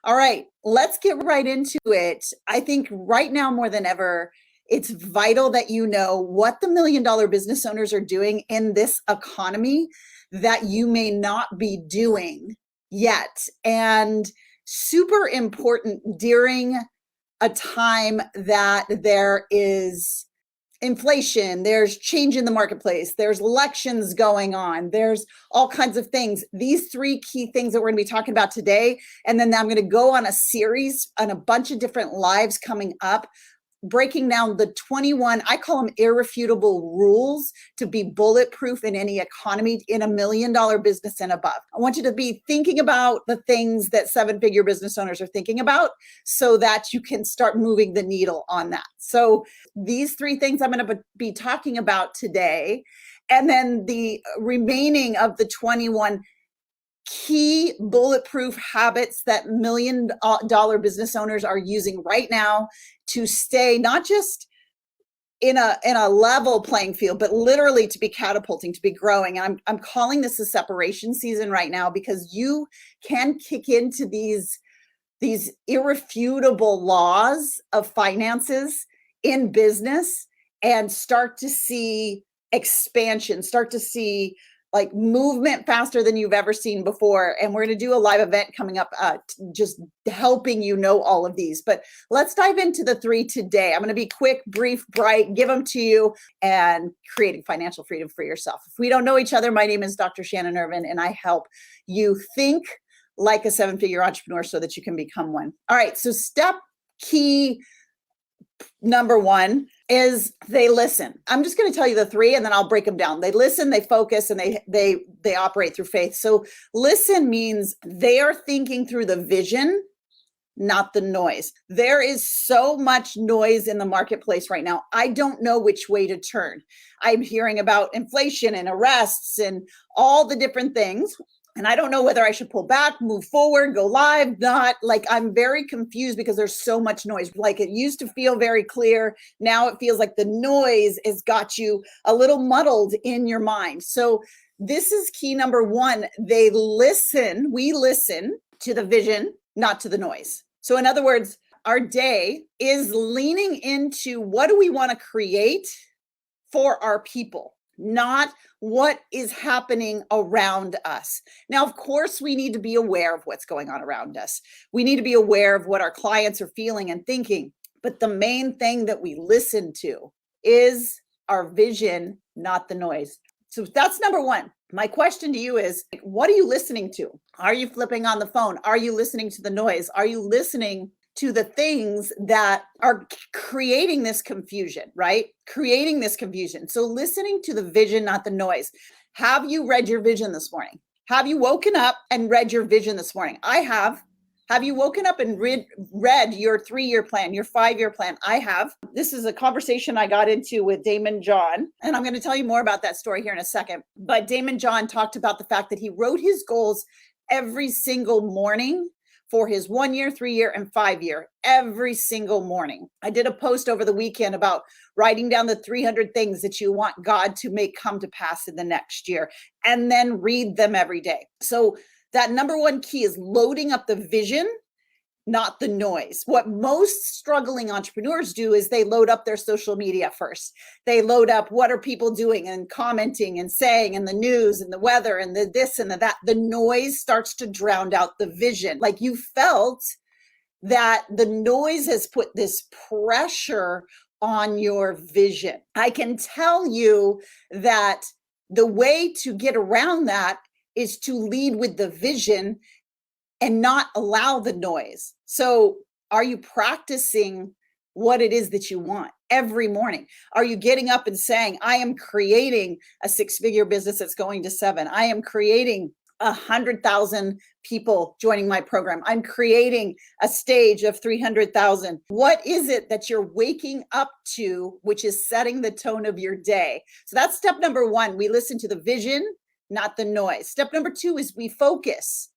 All right, let's get right into it. I think right now more than ever, it's vital that you know what the $1 million business owners are doing in this economy that you may not be doing yet. And super important during a time that there is inflation, there's change in the marketplace, there's elections going on, there's all kinds of things. These three key things that we're going to be talking about today, and then I'm going to go on a series on a bunch of different lives coming up, breaking down the 21, I call them irrefutable rules to be bulletproof in any economy in a $1 million business and above. I want you to be thinking about the things that 7-figure business owners are thinking about so that you can start moving the needle on that. So these three things I'm going to be talking about today, and then the remaining of the 21 key bulletproof habits that $1 million business owners are using right now to stay not just in a level playing field, but literally to be catapulting, to be growing. And I'm calling this a separation season right now because you can kick into these irrefutable laws of finances in business and start to see expansion, start to see like movement faster than you've ever seen before. And we're going to do a live event coming up, just helping you know all of these. But let's dive into the three today. I'm going to be quick, brief, bright, give them to you, and creating financial freedom for yourself. If we don't know each other, my name is Dr. Shannon Irvine, and I help you think like a 7-figure entrepreneur so that you can become one. All right. So step key number one is they listen. I'm just going to tell you the three and then I'll break them down. They listen, they focus, and they operate through faith. So listen means they are thinking through the vision, not the noise. There is so much noise in the marketplace right now. I don't know which way to turn. I'm hearing about inflation and arrests and all the different things. And I don't know whether I should pull back, move forward, go live, not. Like, I'm very confused because there's so much noise. Like, it used to feel very clear. Now it feels like the noise has got you a little muddled in your mind. So this is key number one. They listen. We listen to the vision, not to the noise. So in other words, our day is leaning into what do we want to create for our people, not what is happening around us. Now, of course, we need to be aware of what's going on around us. We need to be aware of what our clients are feeling and thinking. But the main thing that we listen to is our vision, not the noise. So that's number one. My question to you is, what are you listening to? Are you flipping on the phone? Are you listening to the noise? Are you listening to the things that are creating this confusion, right? Creating this confusion. So listening to the vision, not the noise. Have you read your vision this morning? Have you woken up and read your vision this morning? I have. Have you woken up and read your 3-year plan, your 5-year plan? I have. This is a conversation I got into with Damon John, and I'm going to tell you more about that story here in a second. But Damon John talked about the fact that he wrote his goals every single morning for his 1-year, 3-year, and 5-year, every single morning. I did a post over the weekend about writing down the 300 things that you want God to make come to pass in the next year, and then read them every day. So that number one key is loading up the vision, not the noise. What most struggling entrepreneurs do is they load up their social media first. They load up what are people doing and commenting and saying, and the news and the weather and the this and the that. The noise starts to drown out the vision. Like, you felt that the noise has put this pressure on your vision. I can tell you that the way to get around that is to lead with the vision and not allow the noise. So are you practicing what it is that you want every morning? Are you getting up and saying, I am creating a 6-figure business that's going to 7. I am creating 100,000 people joining my program. I'm creating a stage of 300,000. What is it that you're waking up to, which is setting the tone of your day? So that's step number one. We listen to the vision, not the noise. Step number two is we focus.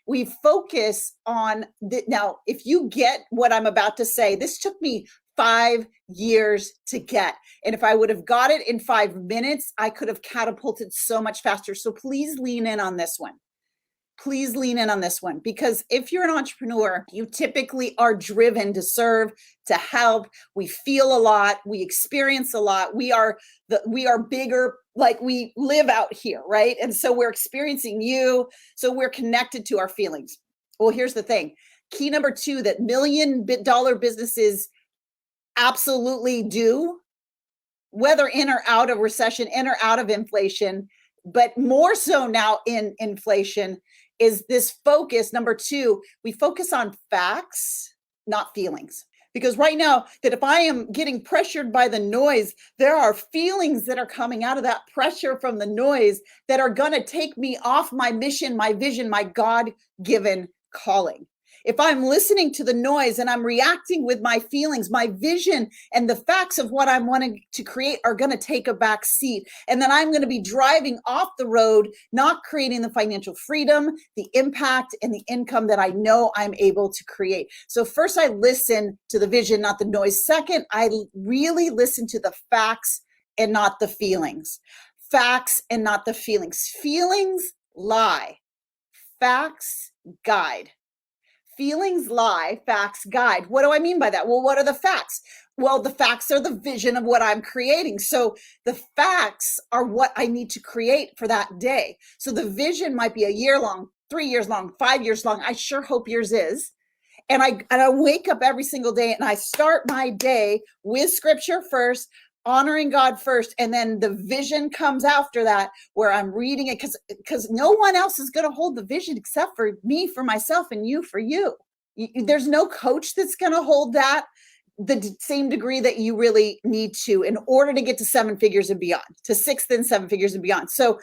We focus on now, if you get what I'm about to say, this took me 5 years to get. And if I would have got it in 5 minutes, I could have catapulted so much faster. So please lean in on this one. Please lean in on this one, because if you're an entrepreneur, you typically are driven to serve, to help. We feel a lot, we experience a lot. We are bigger, like we live out here, right? And so we're experiencing you, so we're connected to our feelings. Well, here's the thing. Key number 2 that $1 million businesses absolutely do, whether in or out of recession, in or out of inflation, but more so now in inflation, is this focus. Number 2, we focus on facts, not feelings. Because right now, that if I am getting pressured by the noise, there are feelings that are coming out of that pressure from the noise that are going to take me off my mission, my vision, my God-given calling. If I'm listening to the noise and I'm reacting with my feelings, my vision and the facts of what I'm wanting to create are going to take a back seat. And then I'm going to be driving off the road, not creating the financial freedom, the impact, and the income that I know I'm able to create. So first, I listen to the vision, not the noise. Second, I really listen to the facts and not the feelings. Facts and not the feelings. Feelings lie. Facts guide. Feelings lie, facts guide. What do I mean by that? Well, what are the facts? Well, the facts are the vision of what I'm creating. So the facts are what I need to create for that day. So the vision might be a year long, 3 years long, 5 years long. I sure hope yours is. And I wake up every single day and I start my day with scripture first, honoring God first, and then the vision comes after that, where I'm reading it, because no one else is going to hold the vision except for me, for myself, and you for you. There's no coach that's going to hold that the same degree that you really need to in order to get to 7 figures and beyond, to 6 and 7 figures and beyond. So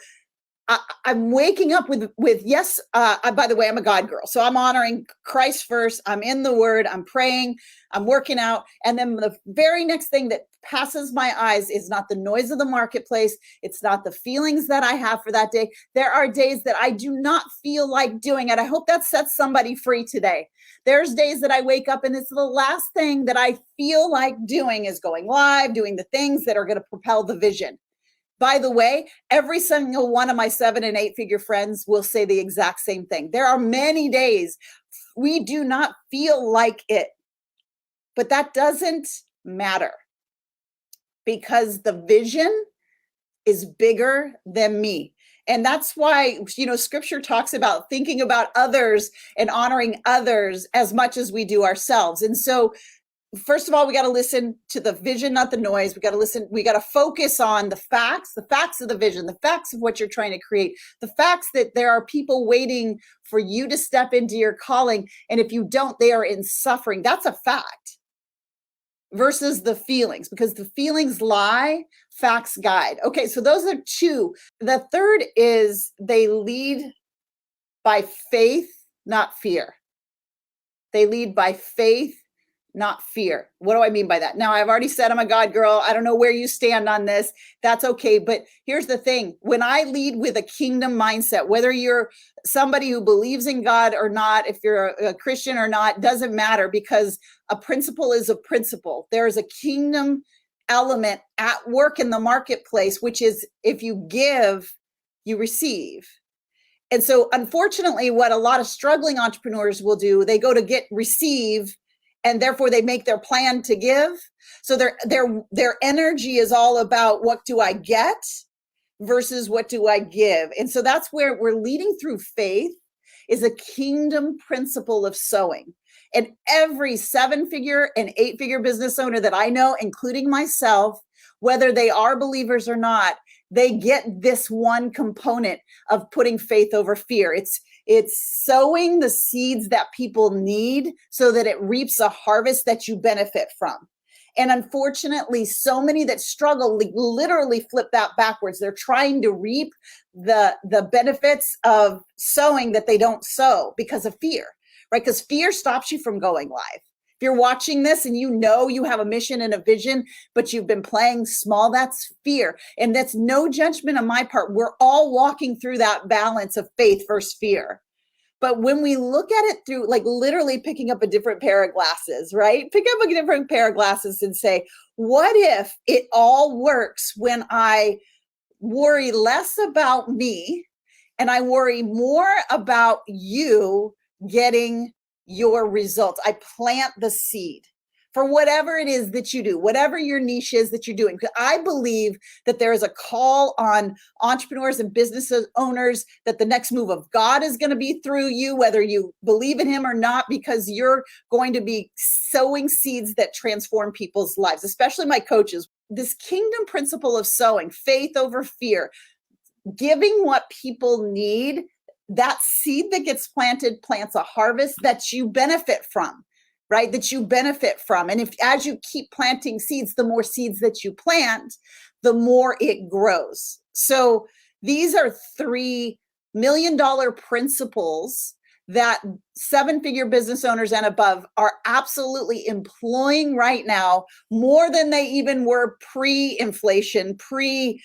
I'm waking up with yes. By the way, I'm a God girl, so I'm honoring Christ first. I'm in the Word. I'm praying. I'm working out, and then the very next thing that passes my eyes is not the noise of the marketplace. It's not the feelings that I have for that day. There are days that I do not feel like doing it. I hope that sets somebody free today. There's days that I wake up and it's the last thing that I feel like doing is going live, doing the things that are going to propel the vision. By the way, every single one of my 7 and 8 figure friends will say the exact same thing. There are many days we do not feel like it, but that doesn't matter, because the vision is bigger than me. And that's why, scripture talks about thinking about others and honoring others as much as we do ourselves. And so first of all, we got to listen to the vision, not the noise. We got to focus on the facts of the vision, the facts of what you're trying to create, the facts that there are people waiting for you to step into your calling. And if you don't, they are in suffering. That's a fact. Versus the feelings, because the feelings lie, facts guide. Okay, so those are 2. The third is they lead by faith, not fear. They lead by faith, not fear. What do I mean by that? Now, I've already said I'm a God girl. I don't know where you stand on this. That's okay. But here's the thing. When I lead with a kingdom mindset, whether you're somebody who believes in God or not, if you're a Christian or not, doesn't matter, because a principle is a principle. There is a kingdom element at work in the marketplace, which is if you give, you receive. And so unfortunately, what a lot of struggling entrepreneurs will do, they go to receive, and therefore they make their plan to give. So their energy is all about what do I get versus what do I give. And so that's where we're leading through faith, is a kingdom principle of sowing. And every 7-figure and 8-figure business owner that I know, including myself, whether they are believers or not, they get this one component of putting faith over fear. It's sowing the seeds that people need so that it reaps a harvest that you benefit from. And unfortunately, so many that struggle literally flip that backwards. They're trying to reap the benefits of sowing that they don't sow because of fear, right? Because fear stops you from going live. If you're watching this and you know you have a mission and a vision, but you've been playing small, that's fear. And that's no judgment on my part. We're all walking through that balance of faith versus fear. But when we look at it through, like literally picking up a different pair of glasses, right? Pick up a different pair of glasses and say, what if it all works when I worry less about me And I worry more about you getting your results. I plant the seed for whatever it is that you do, whatever your niche is that you're doing. I believe that there is a call on entrepreneurs and business owners that the next move of God is going to be through you, whether you believe in him or not, because you're going to be sowing seeds that transform people's lives, especially my coaches. This kingdom principle of sowing, faith over fear, giving what people need, that seed that gets planted plants a harvest that you benefit from, right? That you benefit from. And if, as you keep planting seeds, the more seeds that you plant, the more it grows. So these are $3 million principles that 7-figure business owners and above are absolutely employing right now, more than they even were pre-inflation, pre-recession.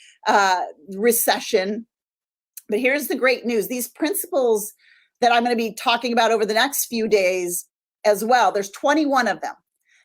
But here's the great news. These principles that I'm going to be talking about over the next few days as well, there's 21 of them.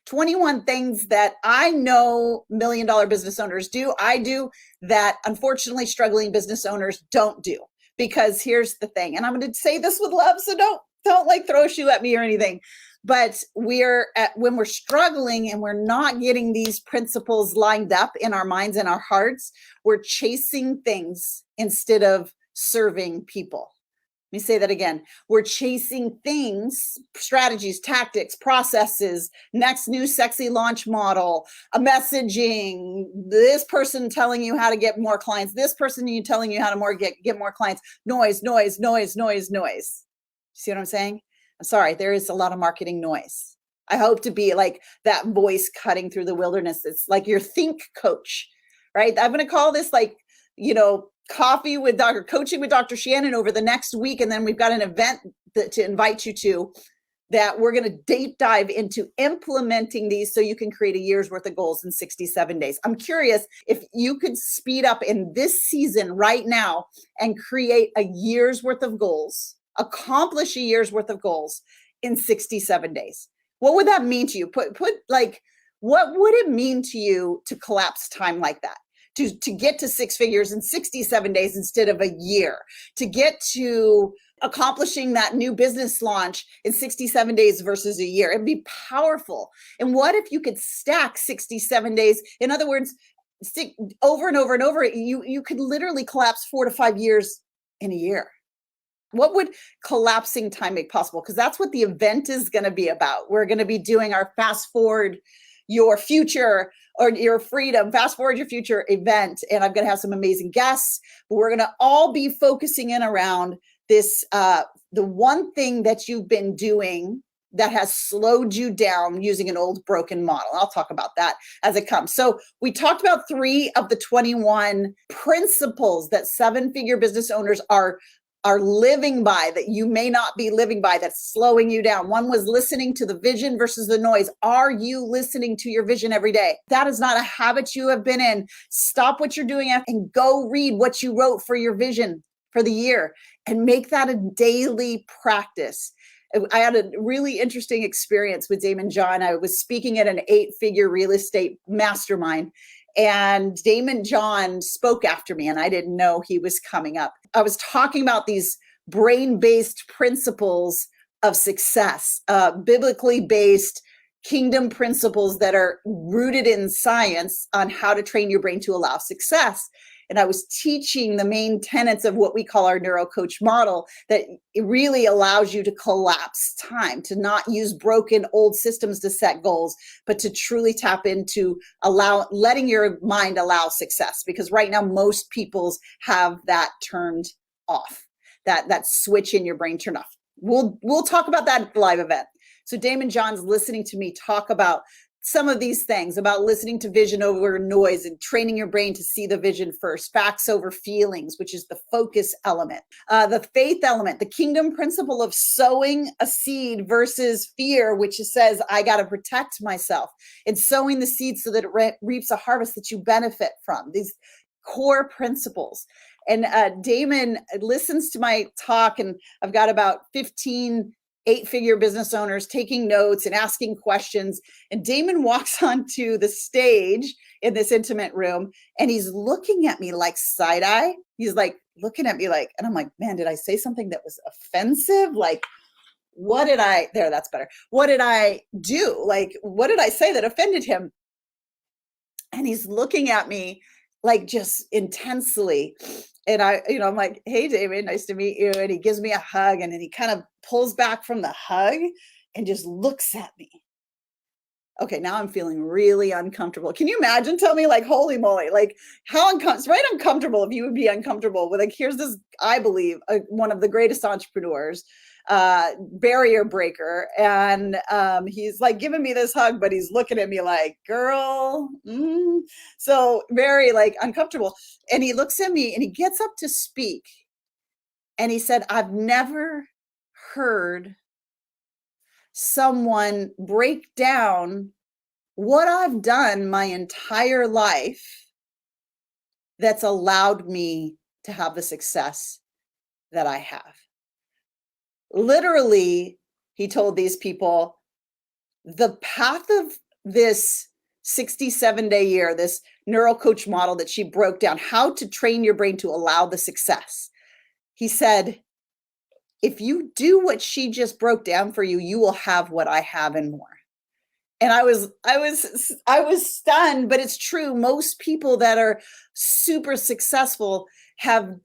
21 things that I know $1 million business owners do, I do, that unfortunately struggling business owners don't do. Because here's the thing, and I'm going to say this with love, so don't like throw a shoe at me or anything. But when we're struggling and we're not getting these principles lined up in our minds and our hearts, we're chasing things instead of serving people. Let me say that again. We're chasing things, strategies, tactics, processes, next new sexy launch model, a messaging, this person telling you how to get more clients, this person telling you how to get more clients, noise. See what I'm saying? I'm sorry, there is a lot of marketing noise. I hope to be like that voice cutting through the wilderness. It's like your think coach, right? I'm going to call this like, coaching with Dr. Shannon over the next week. And then we've got an event to invite you to that we're going to deep dive into implementing these so you can create a year's worth of goals in 67 days. I'm curious if you could speed up in this season right now and create a year's worth of goals, accomplish a year's worth of goals in 67 days. What would that mean to you? What would it mean to you to collapse time like that? To get to 6 figures in 67 days instead of a year, to get to accomplishing that new business launch in 67 days versus a year. It'd be powerful. And what if you could stack 67 days? In other words, over and over and over, you could literally collapse 4 to 5 years in a year. What would collapsing time make possible? Because that's what the event is going to be about. We're going to be doing our fast forward your future or your freedom, fast forward your future event. And I'm going to have some amazing guests, but we're going to all be focusing in around this, the one thing that you've been doing that has slowed you down using an old broken model. I'll talk about that as it comes. So we talked about 3 of the 21 principles that 7-figure business owners are living by, that you may not be living by, that's slowing you down. One was listening to the vision versus the noise. Are you listening to your vision every day? That is not a habit you have been in. Stop what you're doing and go read what you wrote for your vision for the year and make that a daily practice. I had a really interesting experience with Damon John. I was speaking at an 8-figure real estate mastermind, and Damon John spoke after me, and I didn't know he was coming up. I was talking about these brain-based principles of success, biblically based kingdom principles that are rooted in science on how to train your brain to allow success. And I was teaching the main tenets of what we call our neuro coach model, that it really allows you to collapse time, to not use broken old systems to set goals, but to truly tap into letting your mind allow success. Because right now, most people's have that turned off, that switch in your brain turned off. We'll talk about that at the live event. So Damon John's listening to me talk about some of these things, about listening to vision over noise and training your brain to see the vision first, facts over feelings, which is the focus element, the faith element, the kingdom principle of sowing a seed versus fear, which says, I got to protect myself, and sowing the seed so that it reaps a harvest that you benefit from, these core principles. And Damon listens to my talk, and I've got about 15 8-figure business owners taking notes and asking questions. And Damon walks onto the stage in this intimate room and he's looking at me like side eye. He's like looking at me like, and I'm like, man, did I say something that was offensive? Like, what did I, there, that's better. What did I do? Like, what did I say that offended him? And he's looking at me like just intensely. And I'm like, hey, David, nice to meet you. And he gives me a hug and then he kind of pulls back from the hug and just looks at me. Okay, now I'm feeling really uncomfortable. Can you imagine? Tell me, like, holy moly, like how uncomfortable, right? Uncomfortable if you would be uncomfortable with, like, here's this, I believe, one of the greatest entrepreneurs, barrier breaker. And he's like giving me this hug, but he's looking at me like, girl. So very like uncomfortable. And he looks at me and he gets up to speak. And he said, I've never heard someone break down what I've done my entire life that's allowed me to have the success that I have. Literally, he told these people, the path of this 67-day year, this neural coach model that she broke down, how to train your brain to allow the success. He said, if you do what she just broke down for you, you will have what I have and more. And I was stunned, but it's true. Most people that are super successful have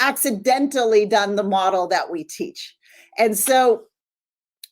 accidentally done the model that we teach. And so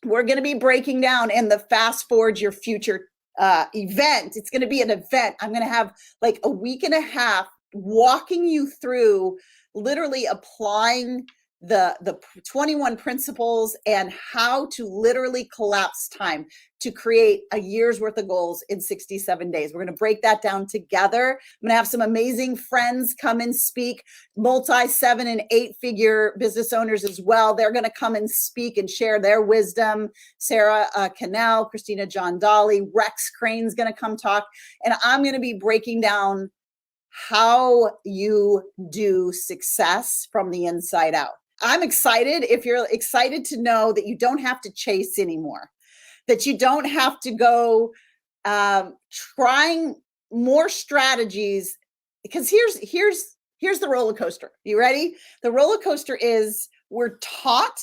we're going to be breaking down in the Fast Forward Your Future event. It's going to be an event. I'm going to have like a week and a half walking you through literally applying the 21 principles and how to literally collapse time to create a year's worth of goals in 67 days. We're going to break that down together. I'm going to have some amazing friends come and speak, multi 7 and 8-figure business owners as well. They're going to come and speak and share their wisdom. Sarah Cannell, Christina John Dolly, Rex Crane's going to come talk. And I'm going to be breaking down how you do success from the inside out. I'm excited if you're excited to know that you don't have to chase anymore, that you don't have to go trying more strategies, because here's the roller coaster. You ready? The roller coaster is, we're taught,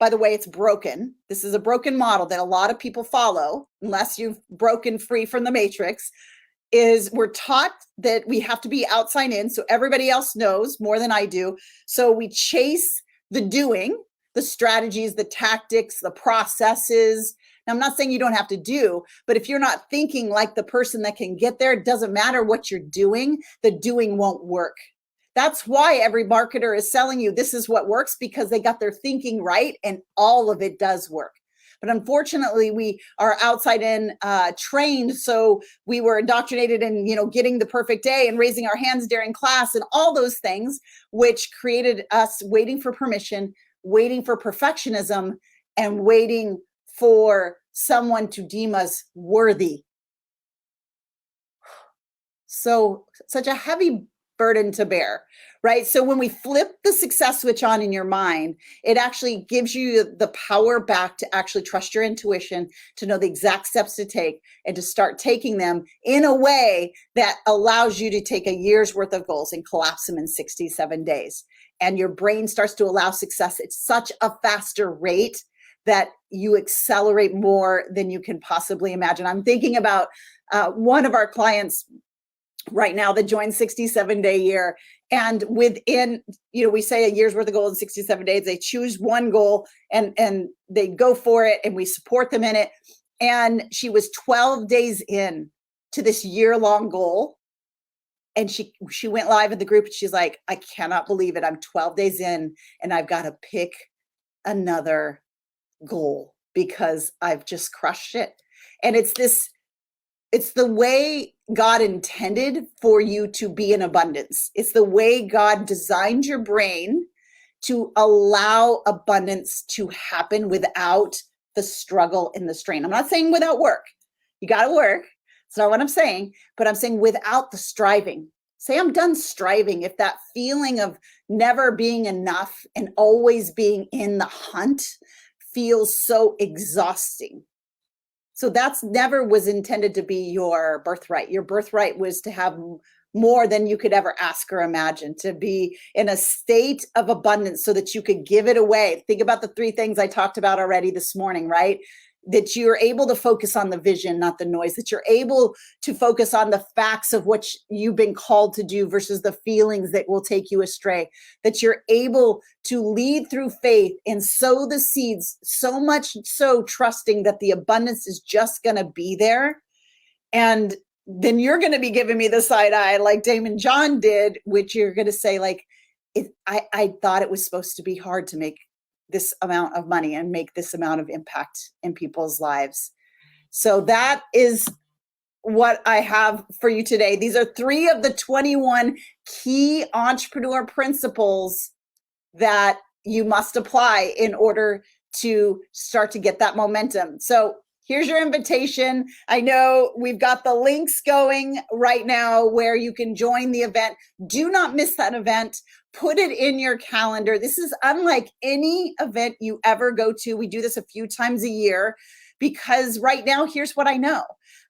by the way, it's broken. This is a broken model that a lot of people follow, unless you've broken free from the matrix. Is we're taught that we have to be outside in, so everybody else knows more than I do. So we chase the doing, the strategies, the tactics, the processes. Now, I'm not saying you don't have to do, but if you're not thinking like the person that can get there, it doesn't matter what you're doing, the doing won't work. That's why every marketer is selling you this is what works, because they got their thinking right and all of it does work. But unfortunately, we are outside in trained. So we were indoctrinated in, getting the perfect day and raising our hands during class and all those things, which created us waiting for permission, waiting for perfectionism, and waiting for someone to deem us worthy. So such a heavy burden to bear, right? So when we flip the success switch on in your mind, it actually gives you the power back to actually trust your intuition, to know the exact steps to take and to start taking them in a way that allows you to take a year's worth of goals and collapse them in 67 days. And your brain starts to allow success at such a faster rate that you accelerate more than you can possibly imagine. I'm thinking about one of our clients right now that joined 67-day year. And within, we say a year's worth of goals in 67 days, they choose one goal and they go for it and we support them in it. And she was 12 days in to this year-long goal. And she went live in the group and she's like, I cannot believe it. I'm 12 days in and I've got to pick another goal because I've just crushed it. And it's the way God intended for you to be in abundance. It's the way God designed your brain to allow abundance to happen without the struggle and the strain. I'm not saying without work. You got to work. That's not what I'm saying, but I'm saying without the striving. Say I'm done striving. If that feeling of never being enough and always being in the hunt feels so exhausting. So that's never was intended to be your birthright. Your birthright was to have more than you could ever ask or imagine, to be in a state of abundance so that you could give it away. Think about the 3 things I talked about already this morning, right? That you're able to focus on the vision, not the noise, that you're able to focus on the facts of what you've been called to do versus the feelings that will take you astray, that you're able to lead through faith and sow the seeds, so much so trusting that the abundance is just going to be there. And then you're going to be giving me the side eye like Damon John did, which you're going to say like, I thought it was supposed to be hard to make this amount of money and make this amount of impact in people's lives. So that is what I have for you today. These are 3 of the 21 key entrepreneur principles that you must apply in order to start to get that momentum. So here's your invitation. I know we've got the links going right now where you can join the event. Do not miss that event. Put it in your calendar. This is unlike any event you ever go to. We do this a few times a year because right now, here's what I know.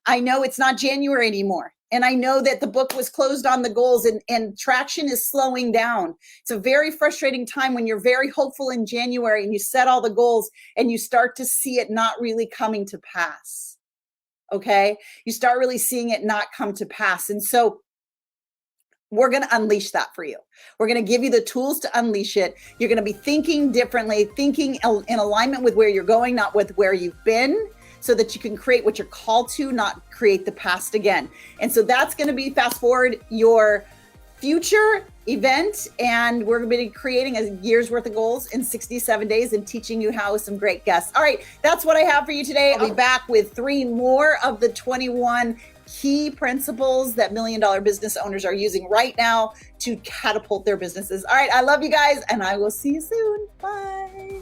I know it's not January anymore. And I know that the book was closed on the goals and traction is slowing down. It's a very frustrating time when you're very hopeful in January and you set all the goals and you start to see it not really coming to pass. Okay? You start really seeing it not come to pass. And so we're going to unleash that for you. We're going to give you the tools to unleash it. You're going to be thinking differently, thinking in alignment with where you're going, not with where you've been, so that you can create what you're called to, not create the past again. And so that's going to be fast forward your future event. And we're going to be creating a year's worth of goals in 67 days and teaching you how with some great guests. All right, that's what I have for you today. I'll be back with 3 more of the 21 key principles that $1 million business owners are using right now to catapult their businesses. All right, I love you guys, and I will see you soon. Bye.